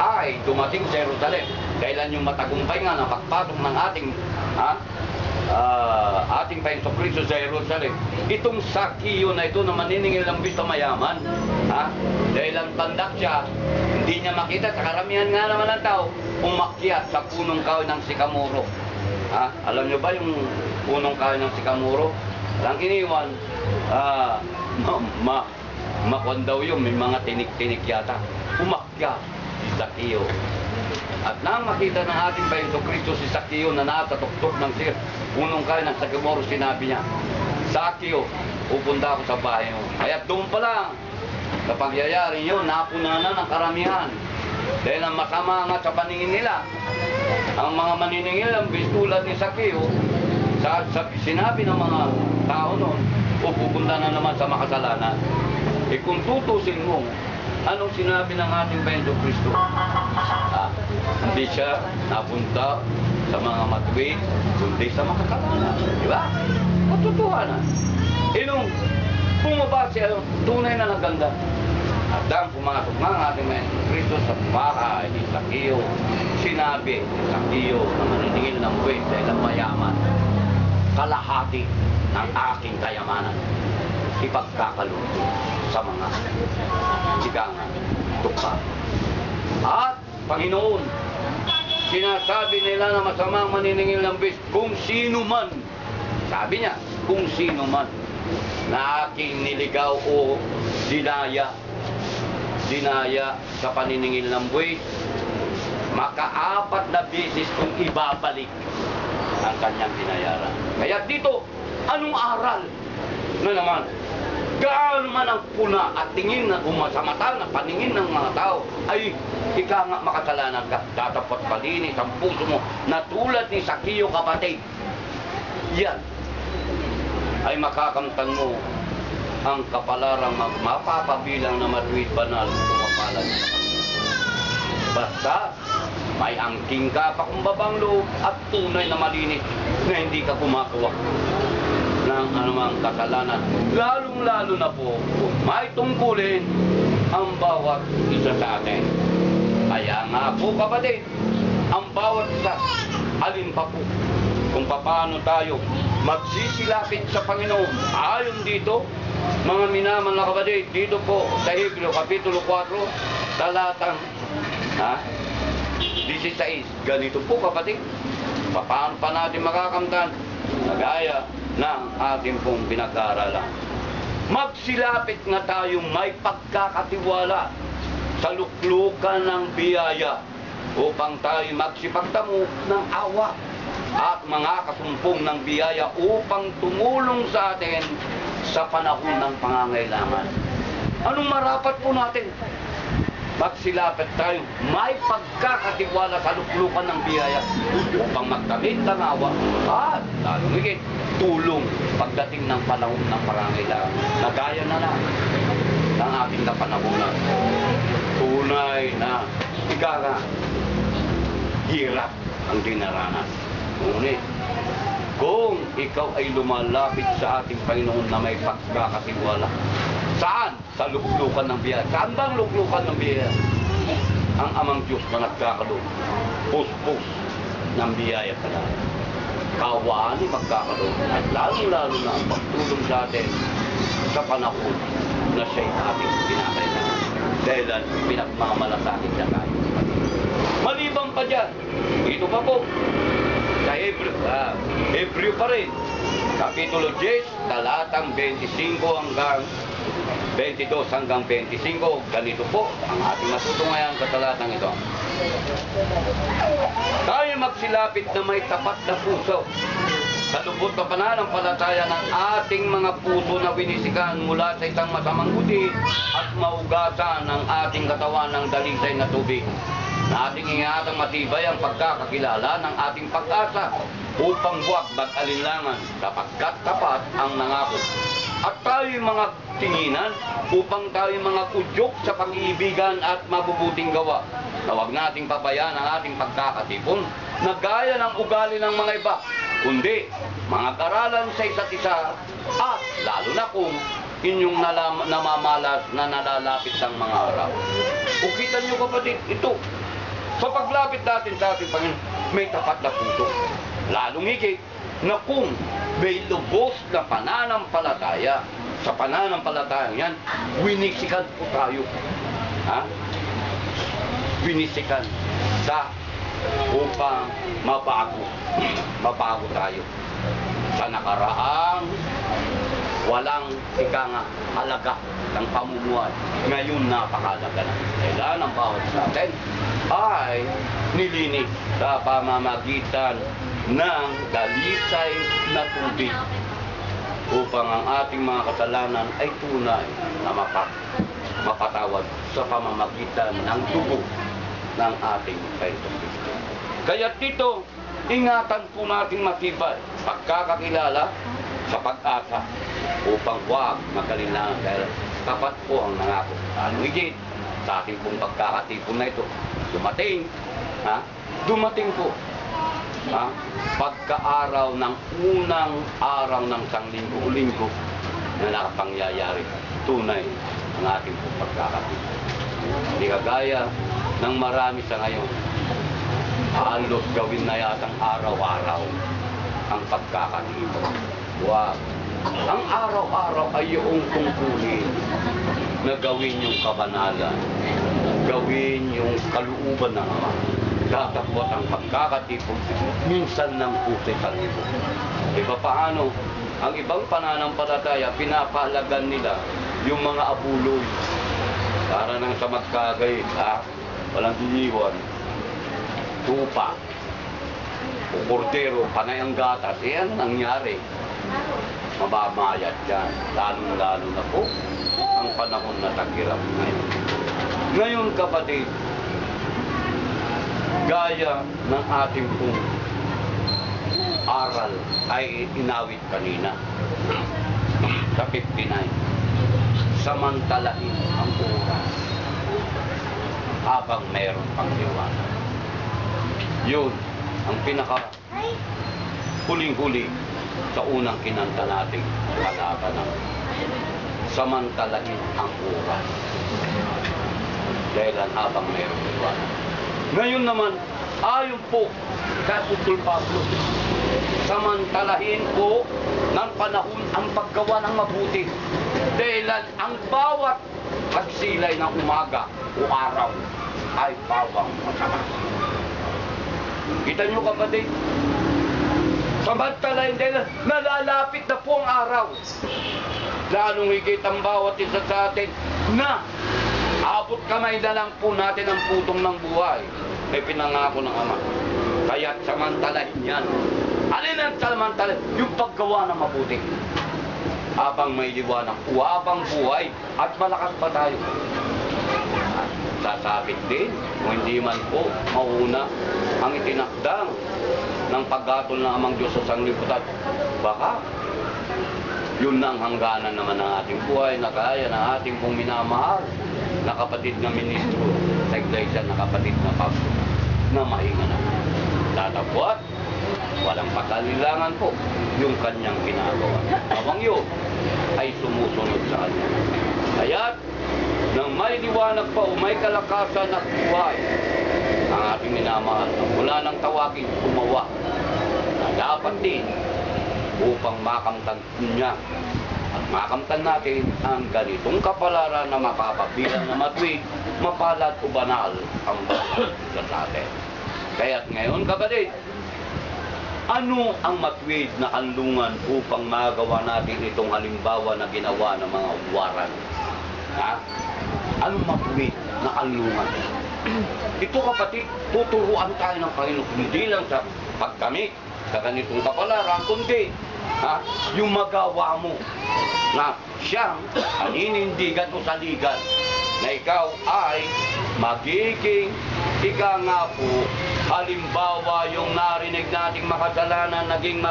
ay dumating sa Jerusalem. Kailan yung matagumpay nga na pagpasok ng ating Panginoong Kristo sa Jerusalem. Itong Sakyo na ito na maniningil ng bisto mayaman, dahil ang tandak siya, hindi niya makita sa karamihan nga naman ng tao, umakyat sa punong kahoy ng sikamoro. Alam niyo ba yung punong kahoy ng sikamoro? Lang iniwan, makwan daw yun, may mga tinik-tinik yata. Umakyat si Sakyo. At nang makita ng ating Panginoong Kristo si Sakyo na nasa tuktok ng punong kahoy ng sikamoro, sinabi niya, Sakyo, pupunta ako sa bahay mo. Kaya doon pa lang, sa pangyayari yun, napunanan ng karamihan. Dahil ang masama nga sa paningin nila, ang mga maniningil ang tulad ni Sakyo, sinabi ng mga tao noon, pupunta na naman sa makasalanan. Kung tutusin mo, anong sinabi ng ating Panginoong Kristo? Hindi siya napunta sa mga matuwid, kundi sa makasalanan. Di ba? Katotohanan. Nung bumaba siya, tunay na naganda. At ang pumasok ng ating Panginoong Kristo sa bahay ni Sakyo, sinabi ni Sakyo na maniningil ng buwis dahil ang mayaman, kalahati ng aking kayamanan, ipagkakaluto sa mga sigangan, tukha. At Panginoon, sinasabi nila na masamang maniningil ng buwis kung sino man, sabi niya, kung sino man na aking niligaw o dinaya sa paniningil ng buwis, maka-4 na beses kung ibabalik ang kanyang binayaran. Kaya dito, anong aral na naman? Gaano man ang puna at tingin na sa mata na paningin ng mga tao, ay ika nga makasalanan ka, tatapat palinis ang puso mo na tulad ni Sakyo, kapatid. Yan ay makakamtan mo ang kapalarang mapapabilang na matuwid banal kumapalad sa Panginoon. Basta may angking ka pa kumbabang loob at tunay na malinis na hindi ka kumakawa ng anumang kasalanan. Lalong-lalo na po kung may tungkulin ang bawat isa sa atin. Kaya nga po kapatid, ang bawat isa, alin pa po kung paano tayo magsisilapit sa Panginoon. Ayon dito, mga minaman na kapatid, dito po sa Hebreo Kapitulo 4, talatang 16. Ganito po kapatid, paano pa natin makakamtan? Nagaya ng ating pong pinag-aaralan. Magsilapit nga tayong may pagkakatiwala sa luklukan ng biyaya upang tayo magsipagtamo ng awa at mga kasumpong ng biyaya upang tumulong sa atin sa panahon ng pangangailangan. Anong marapat po natin? Magsilapit tayo, may pagkakatiwala sa luklukan ng biyaya upang magkamit ng awa at lalong higit tulong pagdating ng panahon ng pangangailangan. Nagaya na lang ng ating kapanahunan. Tunay na hirap ang dinaranas. Ngunit, kung ikaw ay lumalapit sa ating Panginoon na may pagkakatiwala, saan? Sa luklukan ng biyaya. Saan bang luklukan ng biyaya? Ang amang Diyos na nagkakaroon. Puspos ng biyaya pala. Kawaan ay magkakaroon. At lalo-lalo na ang pagtulong sa atin sa panahon na siya'y ating pinakailangan. Dahil pinagmamalasakit siya tayo. Maliban pa dyan, ito pa po, sa Hebreo pa rin, Kapitulo 10, talatang 25 hanggang 22 hanggang 25. Ganito po ang ating matutungayan sa talatang ito. Tayo magsilapit na may tapat na puso sa lubot na pananampalataya ng ating mga puso na binisikan mula sa isang masamang budi at maugasan ng ating katawan ng dalisay na tubig. Na ating ingatang matibay ang pagkakakilala ng ating pag-asa upang huwag mag-alinlangan sapagkat tapat ang nangako. At tayo'y mga tinginan upang tayo'y mga kudyok sa pag-iibigan at mabubuting gawa. Na huwag nating pabayaan ang ating pagkakatipon na gaya ng ugali ng mga iba, kundi mga karalan sa isa't isa at lalo na kung inyong namamalas na nalalapit ng mga araw. O kita nyo kapatid, ito, sa paglapit natin sa ating Panginoon, may tapat na puso. Lalong higit na kung may lubos na pananampalataya, sa pananampalatayang yan, winisikan po tayo. Ha? Winisikan upang mabago tayo. Sa nakaraang walang halaga ng pamumuhay. Ngayon napakahalaga na. Kailan ang bawat sa atin ay nilinis sa pamamagitan ng dalisay na tubig upang ang ating mga kasalanan ay tunay na mapatawad sa pamamagitan ng dugo ng ating Kristo. Kaya dito, ingatan po natin matibay pagkakakilala sa pag-asa upang huwag makalinlangan dahil tapat po ang nangako. Ano higit sa ating pong pagkakatipon na ito dumating po pagkaaraw ng unang araw ng sanglinggo o linggo na nakapangyayari tunay ang ating pong pagkakatipon. Hindi kagaya ng marami sa ngayon, halos gawin na yatang araw-araw ang pagkakatipon. Wag. Ang araw-araw ay yung tungkulin na gawin yung kabanalan, gawin yung kalooban ng Ama. Tatapos ang pagkakatipon, minsan ng puso sa libo. Iba paano? Ang ibang pananampalataya, pinapahalagan nila yung mga abuloy. Para nang sa magkagay, walang diniwan, tupa, o kordero, panay ang gatas. Ano nangyari? Mababayad yan. Lalo na po ang panahon na tagirap ngayon. Ngayon kapatid, gaya ng ating pong aral ay inawit kanina sa 59. Samantalahin ang oras habang meron pang liwanag. Yun ang pinaka huling-huli sa unang kinanta nating kalaban. Samantalahin ang oras dahil habang meron liwanag. Ngayon naman, ayon po kay Apostol Pablo, samantalahin po ng panahon ang paggawa ng mabuti dahil ang bawat pagsilay ng umaga o araw ay bawang masama. Kita nyo kapatid, samantalahin dahil nalalapit na po ang araw. Lalong higit ang bawat isa sa atin na abot kamay na lang po natin ang putong ng buhay ay pinangako ng Ama. Kaya samantalahin yan. Alin ang samantalahin? Yung paggawa ng mabuti. Habang may liwanag, habang buhay at malakas pa tayo. Sasabit din kung hindi man po mauna ang itinakdang ng paggatol ng Amang Diyos sa sanglibutan. Baka yun na ang hangganan naman ng ating buhay na kaya na ating pong minamahal na kapatid na ministro sa iglesia, na kapatid na Pablo na mainga na. Tatapwat, walang pagkalilangan po yung kanyang ginagawa. Habang yun ay sumusunod sa kanya. Kaya't nang may liwanag pa o may kalakasan at buhay ang ating minamahal, mula nang tawagin tumawa na dapat din upang makamtan niya at makamtan natin ang ganitong kapalaran na mapapabilang na matuwid, mapalad o banal ang sa atin. Kaya't ngayon kapatid, ano ang matuwid na kanlungan upang magawa natin itong halimbawa na ginawa ng mga huwaran? Anong matuwid na kanlungan? Ito kapatid, tuturuan tayo ng Panginoon, hindi lang sa pagkamit sa ganitong kapalaran, kundi yung magawa mo na siyang aninindigan o saligan na ikaw ay magiging nga po halimbawa yung narinig nating makasalanan naging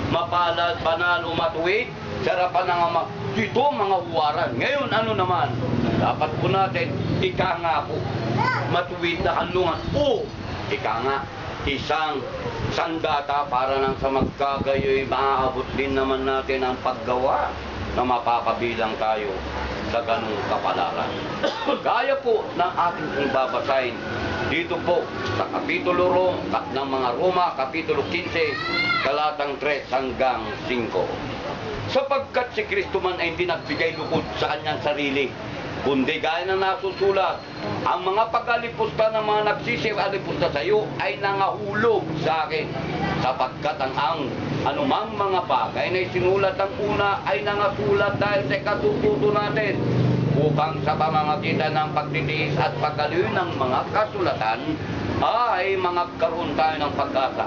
mapalad, banal o matuwid sa harapan ng Ama. Dito mga huwaran. Ngayon ano naman? Dapat po natin nga po matuwid na kanlungan o nga isang sandata para nang sa magkagayoy maaabot din naman natin ang paggawa na mapapabilang tayo sa ganung kapalaran. Gaya po ng ating pong babasahin dito po sa Kapitulo ng mga Roma, Kapitulo 15, talatang 3 hanggang 5. Sapagkat si Kristo man ay hindi nagbigay lukod sa kanyang sarili, kundi gaya na nasusulat, ang mga pag-alipusta ng mga nagsisi-alipusta sa iyo ay nangahulog sa akin. Sapagkat ang anumang mga bagay na isinulat ang una ay nangasulat dahil sa katututo natin, upang sa pamamagitan ng pagtitiis at pagaliw ng mga kasulatan ay magkaroon tayo ng pag-asa.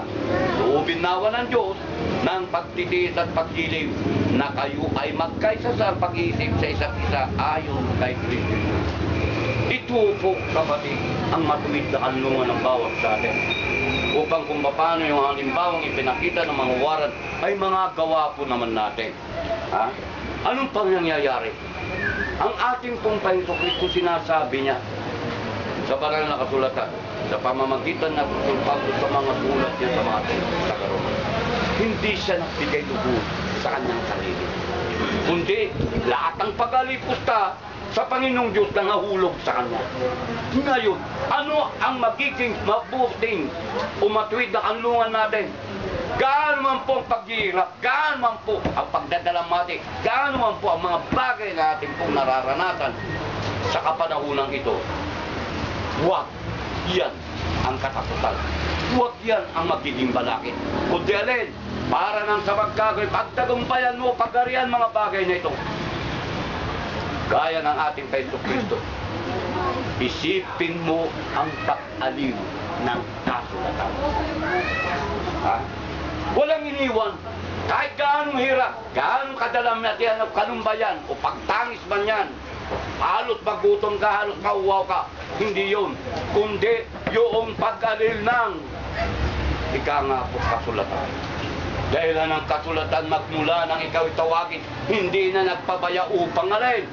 Loobin nawa ng Diyos ng pagtitiis at paggiliw na kayo ay magkaisa sa pag-iisip sa isa't isa ayon kay Kristo. Ito po, kapatid, ang matuwid na kanlungan ng bawat sa atin. Upang kung paano yung halimbawang ipinakita ng mga waran ay mga gawa po naman natin. Ha? Anong pang nangyayari? Ang ating pong Panginoon Kristo sinasabi niya sa banal na kasulatan, sa pamamagitan ng Apostol Pablo sa mga sulat niya sa mga tagaroon. Hindi siya nagbigay lubos sa kanyang sarili, kundi lahat ng pag-alipusta sa Panginoong Diyos na nahulog sa kanya. Ngayon, ano ang magiging mabuting o matuwid na kanlungan natin? Gaano man po ang paghihirap, gaano man po ang pagdadalamati, gaano man po ang mga bagay na ating pong nararanasan sa kapanahunang ito, huwag yan ang katakutan. Huwag yan ang magiging balakid. Kundi alin, para nang sa magkagawin, pagtagumpayan mo, pagarian mga bagay na ito. Gaya ng ating Panginoon Kristo, isipin mo ang pag-aliw ng kasulatan. Ha? Walang iniwan. Kahit gaanong hirap, gaanong kadalam natin ang kanumbayan o pagtangis man yan, halos magutom ka, halos mauwaw ka. Hindi yun. Kundi yung pag-alil ng ika nga po kasulatan. Dahil ng kasulatan magmula nang ikaw itawagin, hindi na nagpabaya upang alin.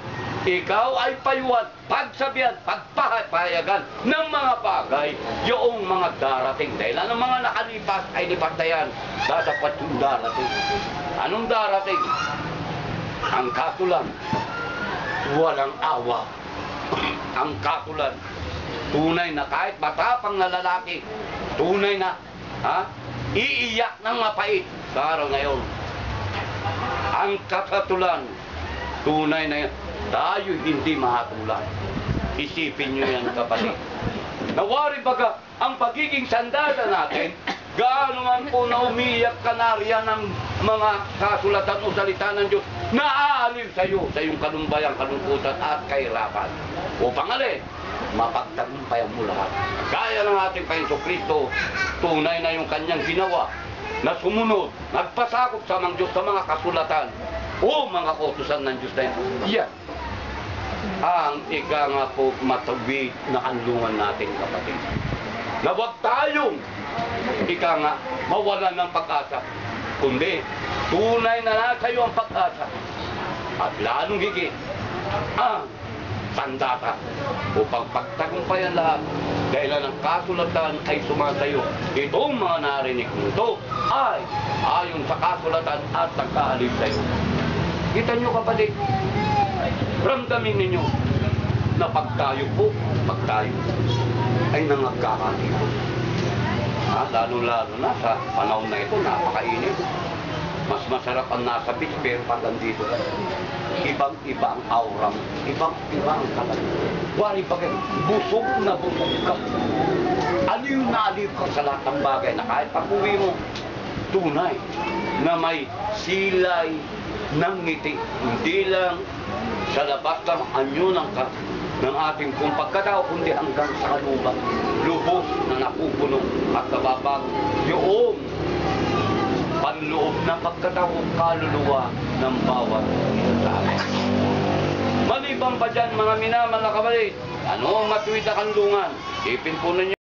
Ikaw ay payuhan, pagsabihan, pagpapayagan ng mga bagay, yung mga darating. Dahil ang mga nakalipas ay lipas na yan, dadapat yung darating. Anong darating? Ang katulan, walang awa. Ang katulan, tunay na kahit matapang na lalaki, tunay na iiyak ng mapait sa araw ngayon. Ang kakatulan, tunay na yan. Tayo hindi mahatulan. Isipin nyo yan, kapatid. Nawari baga, ang pagiging sandata natin, gaano man po na umiyak ka na riyan ng mga kasulatan o salita ng Diyos, naaaliw sa iyo, sa iyong kalumbayan, kalungkutan at kahirapan. Upang alin, mapagtagumpayan mo lahat. Gaya ng ating Panginoon Kristo, tunay na yung kanyang ginawa, na sumunod, nagpasakop sa mga Diyos sa mga kasulatan, o mga kautusan ng Diyos na yan. Ang ika nga po matawid na kanlungan natin, kapatid. Na huwag tayong ika nga mawalan ng pag-asa, kundi tunay na nasa iyo ang pag-asa at lalong higit ang sandata upang pagtagumpayan lahat dahil ang kasulatan ay sumasayo. Itong mga narinig nito ay ayon sa kasulatan at nagkaalib sa iyo. Kita nyo, kapatid, ramdamin ninyo na pag tayo ay nangagkakatipon. Lalo-lalo na sa panahon na ito, napakainit. Mas masarap ang nasa beach, pero pag andito, ibang-iba ang aura mo, ibang-iba ang katawan. Wari bagay, busog na busog ka. Aliw na aliw ka sa lahat ng bagay na kahit pag-uwi mo, tunay na may silay ng ngiti, hindi lang sa labas ng anyo ng ating pong pagkatao, kundi hanggang sa kalubang, lubos na napupuno at nababag yung panloob ng pagkatao, kaluluwa ng bawat isa sa atin. Maliban pa dyan, mga minamahal na kapatid, ano ang matuwid na kanlungan? Ipin po ninyo.